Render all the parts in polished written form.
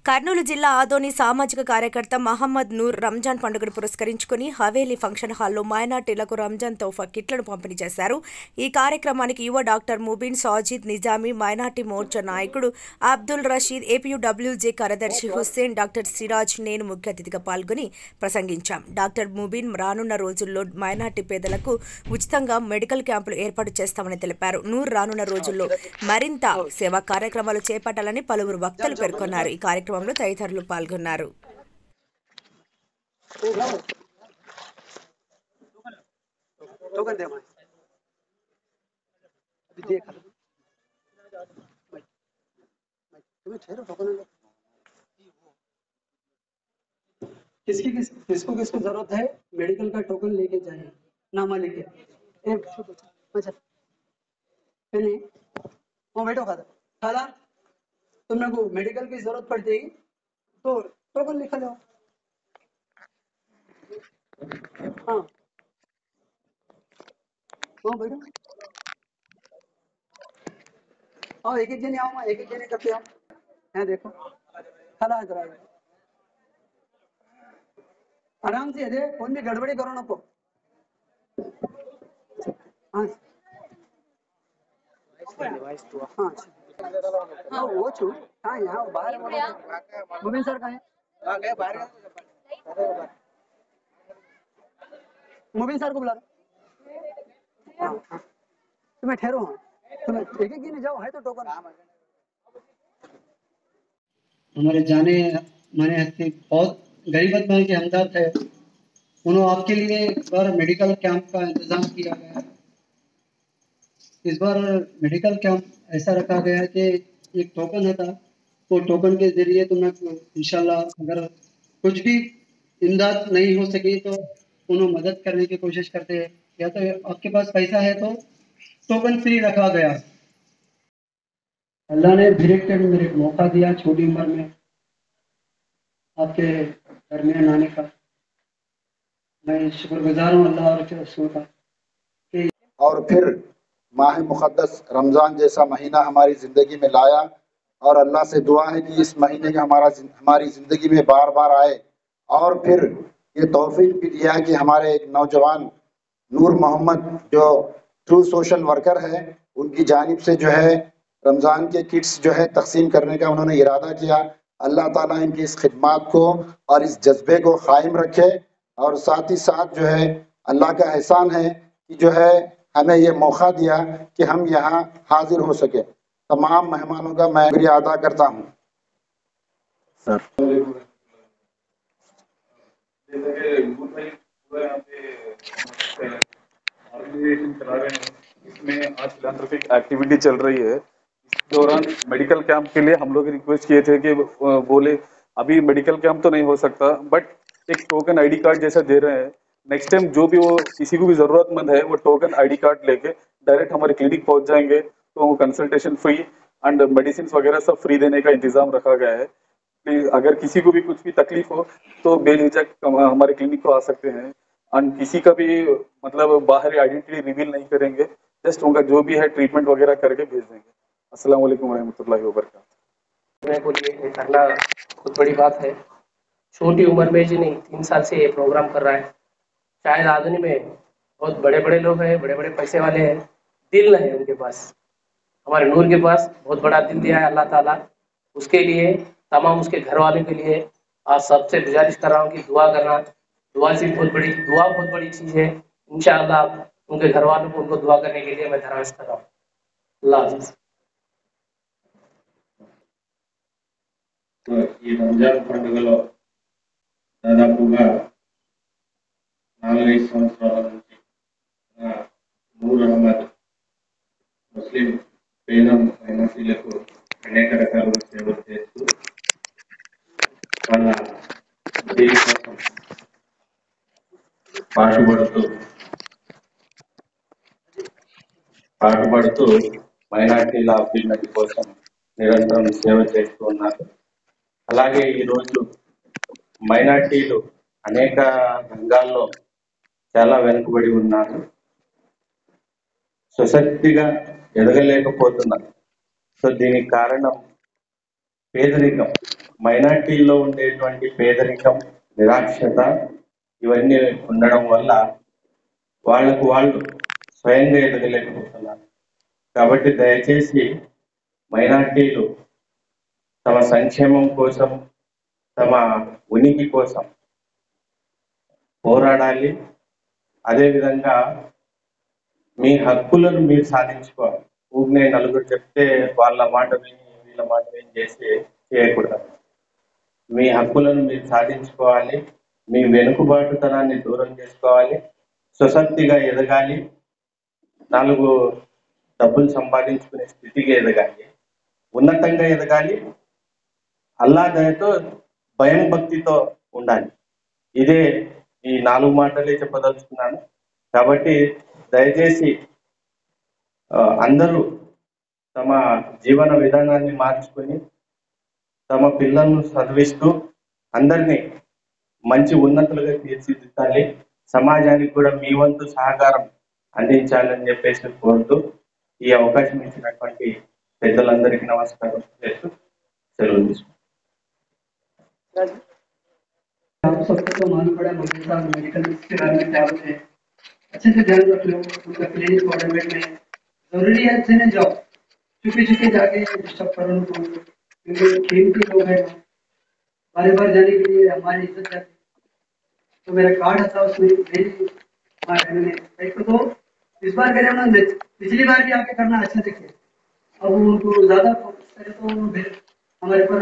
కర్నూలు జిల్లా ఆదోని సామాజిక కార్యకర్త మహమ్మద్ నూర్ రంజాన్ పండుగను పురస్కరించుకుని హవేలీ ఫంక్షన్ హాల్లో మైనార్టీలకు రంజాన్ తోఫా కిట్లను పంపిణీ చేశారు. ఈ కార్యక్రమానికి యువ డాక్టర్ ముబీన్ సాజిద్ నిజామీ, మైనార్టీ మోర్చా నాయకుడు అబ్దుల్ రషీద్, ఏపీయూడబ్ల్యూజే కార్యదర్శి హుస్సేన్, డాక్టర్ సిరాజ్, నేను ముఖ్య అతిథిగా పాల్గొని ప్రసంగించాం. డాక్టర్ ముబీన్ రానున్న రోజుల్లో మైనార్టీ పేదలకు ఉచితంగా మెడికల్ క్యాంపులు ఏర్పాటు చేస్తామని తెలిపారు. నూర్ రానున్న రోజుల్లో మరింత సేవా కార్యక్రమాలు చేపట్టాలని పలువురు వక్తలు పేర్కొన్నారు. ఈ కార్యక్రమంలో తదితరులు పాల్గొన్నారు. किसको किसको जरूरत है मेडिकल का टोकन लेके जाए, नामा लेके पहले वो बैठो खाला तुमने को मेडिकल की जरूरत पड़ती तो टोकन लिखा लो। हाँ बैठो आओ, एक जने आओ, एक जने करते आओ। यहाँ देखो खाला इधर आओ, आराम से दे, फोन में गड़बड़ी करो ना को। हाँ हाँ वो छू हाँ यहाँ बाहर मुबीन सर कहाँ है? मुबीन सर को बुला हाँ तुम्हें ठहरो, तुम्हें एक गिने जाओ है तो टोकन। हमारे जाने माने हस्ती बहुत गरीब आदमी के हमदर्द है, उन्होंने आपके लिए एक बार मेडिकल कैंप का इंतजाम किया गया है। इस बार मेडिकल कैंप ऐसा रखा गया है कि एक टोकन होता, वो टोकन के जरिए तुम इंशाल्लाह अगर कुछ भी इमदाद नहीं हो सकी तो उन्हें मदद करने की कोशिश करते हैं, या तो आपके पास पैसा है तो टोकन फ्री रखा गया। अल्लाह ने डायरेक्टेड मेरे को मौका दिया छोटी उम्र में आपके दरमियान आने का, मैं शुक्रगुजार हूँ अल्लाह और रसूल का। और फिर माह मुक़द्दस रमज़ान जैसा महीना हमारी ज़िंदगी में लाया, और अल्लाह से दुआ है कि इस महीने का हमारी ज़िंदगी में बार बार आए। और फिर ये तौफीक भी दिया कि हमारे एक नौजवान नूर मोहम्मद जो ट्रू सोशल वर्कर है, उनकी जानिब से जो है रमज़ान के किट्स जो है तकसीम करने का उन्होंने इरादा किया। अल्लाह ताला इनकी इस खिदमत को और इस जज्बे को कायम रखे, और साथ ही साथ जो है अल्लाह का एहसान है कि जो है हमें ये मौका दिया कि हम यहाँ हाजिर हो सके। तमाम मेहमानों का मैं शुक्रिया अदा करता हूँ। इसमें आज फिलैंथ्रोपिक एक्टिविटी चल रही है। इस दौरान मेडिकल कैंप के लिए हम लोग रिक्वेस्ट किए थे कि बोले अभी मेडिकल कैंप तो नहीं हो सकता, बट एक टोकन आईडी कार्ड जैसा दे रहे हैं। नेक्स्ट टाइम जो भी वो किसी को भी जरूरतमंद है वो टोकन आईडी कार्ड लेके डायरेक्ट हमारे क्लिनिक पहुंच जाएंगे, तो वो कंसल्टेशन फ्री एंड मेडिसिन वगैरह सब फ्री देने का इंतजाम रखा गया है। अगर किसी को भी कुछ भी तकलीफ हो तो बेझिझक हमारे क्लिनिक को आ सकते हैं, एंड किसी का भी मतलब बाहरी आइडेंटिटी रिवील नहीं करेंगे, जस्ट उनका जो भी है ट्रीटमेंट वगैरह करके भेज देंगे। अस्सलाम वालेकुम रहमतुल्लाहि व बरकातहू। ये करना बहुत बड़ी बात है। छोटी उम्र में जी नहीं 3 साल से ये प्रोग्राम कर रहा है। शायद आदमी में बहुत बड़े बड़े लोग हैं, बड़े बड़े पैसे वाले हैं, दिल है उनके पास। हमारे नूर के पास बहुत बड़ा दिल दिया है अल्लाह ताला, उसके लिए तमाम उसके घर वालों के लिए आज सबसे गुजारिश कर रहा हूँ कि दुआ करना। दुआ बहुत बड़ी चीज़ है। इंशाअल्लाह उनके घर वालों को उनको दुआ करने के लिए मैं दरख्वास्त कर रहा हूँ। अल्लाह हाफ़िज़। ఈ రంజాన్ పండుగలో దాదాపుగా 4-5 సంవత్సరాల నుంచి నూర్ అహ్మద్ ముస్లిం పేద మైనారిటీలకు అనేక రకాలుగా సేవలు చేస్తూ వాళ్ళ దేశ కోసం పాటుపడుతూ మైనారిటీల అభ్యున్నతి కోసం నిరంతరం సేవ చేస్తూ ఉన్నారు। అలాగే ఈరోజు మైనారిటీలు అనేక రంగాల్లో చాలా వెనుకబడి ఉన్నారు, సశక్తిగా ఎదగలేకపోతున్నారు। సో దీనికి కారణం పేదరికం, మైనార్టీల్లో ఉండేటువంటి పేదరికం, నిరాక్షత ఇవన్నీ ఉండడం వల్ల వాళ్లకు వాళ్ళు స్వయంగా ఎదగలేకపోతున్నారు. కాబట్టి దయచేసి మైనార్టీలు తమ సంక్షేమం కోసం, తమ ఉనికి కోసం పోరాడాలి. అదేవిధంగా మీ హక్కులను మీరు సాధించుకోవాలి. ఊరినే నలుగురు చెప్తే వాళ్ళ మాట విని వీళ్ళ మాట విని చేయకూడదు. మీ హక్కులను మీరు సాధించుకోవాలి. మీ వెనుకబాటుతనాన్ని దూరం చేసుకోవాలి. స్వశక్తిగా ఎదగాలి. 4 డబ్బులు సంపాదించుకునే స్థితికి ఎదగాలి. ఉన్నతంగా ఎదగాలి. అల్లా దయతో భయం భక్తితో ఉండాలి. ఇదే ఈ 4 మాటలే చెప్పదలుచుకున్నాను. కాబట్టి దయచేసి అందరూ తమ జీవన విధానాన్ని మార్చుకొని తమ పిల్లలను చదివిస్తూ అందరినీ మంచి ఉన్నతులుగా తీర్చిదిద్దాలి. సమాజానికి కూడా మీ వంతు సహకారం అందించాలని చెప్పేసి కోరుతూ ఈ అవకాశం ఇచ్చినటువంటి పెద్దలందరికీ నమస్కారం చేస్తూ సెలవు తీసుకుంటాను. आप सबको तो मालूम पड़ा मेडिकल के बारे में क्या होते हैं, अच्छे से ध्यान रख लो। उनका क्लिनिक गवर्नमेंट में जरूरी है अच्छे ने जाओ, छुपे जाके डिस्टर्ब करो उनको, क्योंकि कीमती लोग हैं। बार बार जाने के लिए हमारी इज्जत जाती। तो मेरा कार्ड था उसमें मेरी तो इस बार करें उन्होंने, पिछली बार भी आके करना अच्छा दिखे। अब उनको ज्यादा फोकस करे तो हमारे पर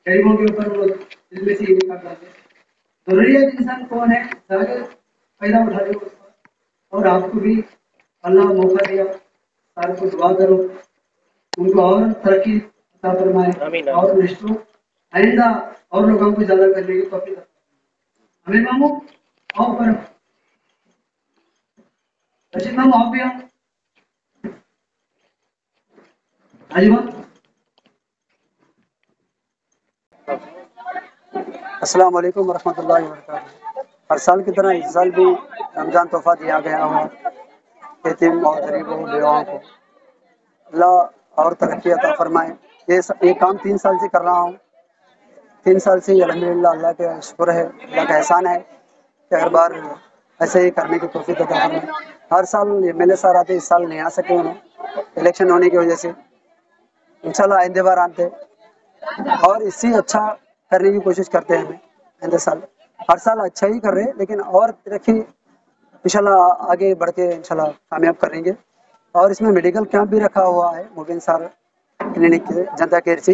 गरीबों के ऊपर वो इसमें से ये कर पाते। जरूरियत इंसान कौन है, जाके फायदा उठा लो उसका। और आपको भी अल्लाह मौका दिया, सारे को दुआ करो उनको और तरक्की अता फरमाए और रिश्तों आइंदा और लोगों को ज्यादा करने की तौफीक अता फरमाए। हमें मामू आओ पर रशीद मामू आप भी आओ। हाजी अस्सलाम वालेकुम वरहमतुल्लाहि वबरकातुहू। हर साल की तरह इस साल भी रमज़ान तोहफा दिया गया हुआ यतीम और गरीबों बेवाओं को। अल्लाह और तरक्की अता फरमाए। ये काम 3 साल से कर रहा हूँ। 3 साल से अल्हम्दुलिल्लाह अल्लाह का शुक्र है, अल्लाह का एहसान है कि हर बार ऐसे ही करने की तौफीक अता फरमाए। हर साल MLA साहब आते, इस साल नहीं आ सके उन्हें इलेक्शन होने की वजह से। इंशाल्लाह आइंदे बार आते और इससे अच्छा करने की कोशिश करते हैं। हमें आइंदे साल हर साल अच्छा ही कर रहे हैं, लेकिन और तरक्की इंशाल्लाह आगे बढ़ के इंशाल्लाह कामयाब करेंगे। और इसमें मेडिकल कैंप भी रखा हुआ है मुबीन साहब क्लिनिक के जनता केयर से,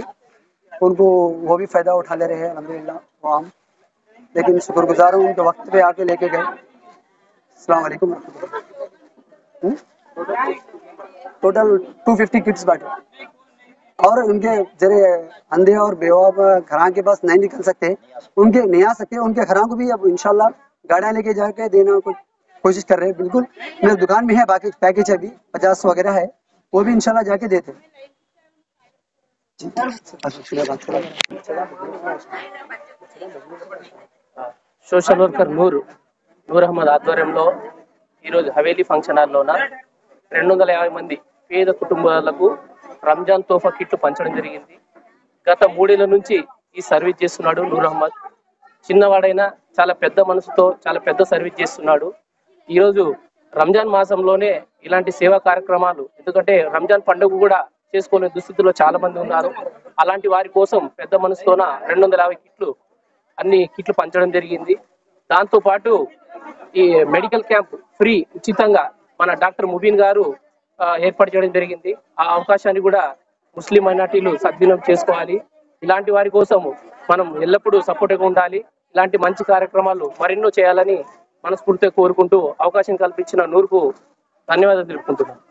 उनको वो भी फ़ायदा उठा ले रहे हैं अल्हम्दुलिल्लाह वो हम। लेकिन शुक्रगुजार हूँ उनके वक्त पे आके लेके गए। अस्सलाम वालेकुम। टोटल 250 किट्स बांटे और उनके जरे अंधे और बेवा घरां के पास नहीं निकल सकते, उनके नहीं आ सकते, उनके घरां को भी अब इंशाल्लाह गाड़ियाँ लेके जाके देना कुछ कोशिश कर रहे हैं। बिल्कुल मेरे दुकान में है, बाकी पैकेज अभी 50 वगैरह है, वो भी इंशाल्लाह जाके देते। సోషల్ వర్కర్ నూర్ అహ్మద్ ఆధ్వర్యంలో ఈరోజు హవేలీ ఫంక్షన్ హాల్లోన 250 మంది పేద కుటుంబాలకు రంజాన్ తోఫా కిట్లు పంచడం జరిగింది. గత 3 ఏళ్ల నుంచి ఈ సర్వీస్ చేస్తున్నాడు నూర్ అహ్మద్. చిన్నవాడైనా చాలా పెద్ద మనసుతో చాలా పెద్ద సర్వీస్ చేస్తున్నాడు. ఈరోజు రంజాన్ మాసంలోనే ఇలాంటి సేవా కార్యక్రమాలు, ఎందుకంటే రంజాన్ పండుగ కూడా చేసుకోలేని దుస్థితిలో చాలా మంది ఉన్నారు. అలాంటి వారి కోసం పెద్ద మనసుతోన 250 కిట్లు అన్ని కిట్లు పంచడం జరిగింది. దాంతో పాటు ఈ మెడికల్ క్యాంప్ ఫ్రీ ఉచితంగా మన డాక్టర్ ముబీన్ గారు ఏర్పాటు చేయడం జరిగింది. ఆ అవకాశాన్ని కూడా ముస్లిం మైనార్టీలు సద్వినియోగం చేసుకోవాలి. ఇలాంటి వారి కోసం మనం ఎల్లప్పుడూ సపోర్ట్గా ఉండాలి. ఇలాంటి మంచి కార్యక్రమాలు మరెన్నో చేయాలని మనస్ఫూర్తిగా కోరుకుంటూ అవకాశం కల్పించిన నూర్కు ధన్యవాదాలు తెలుపుకుంటున్నాను.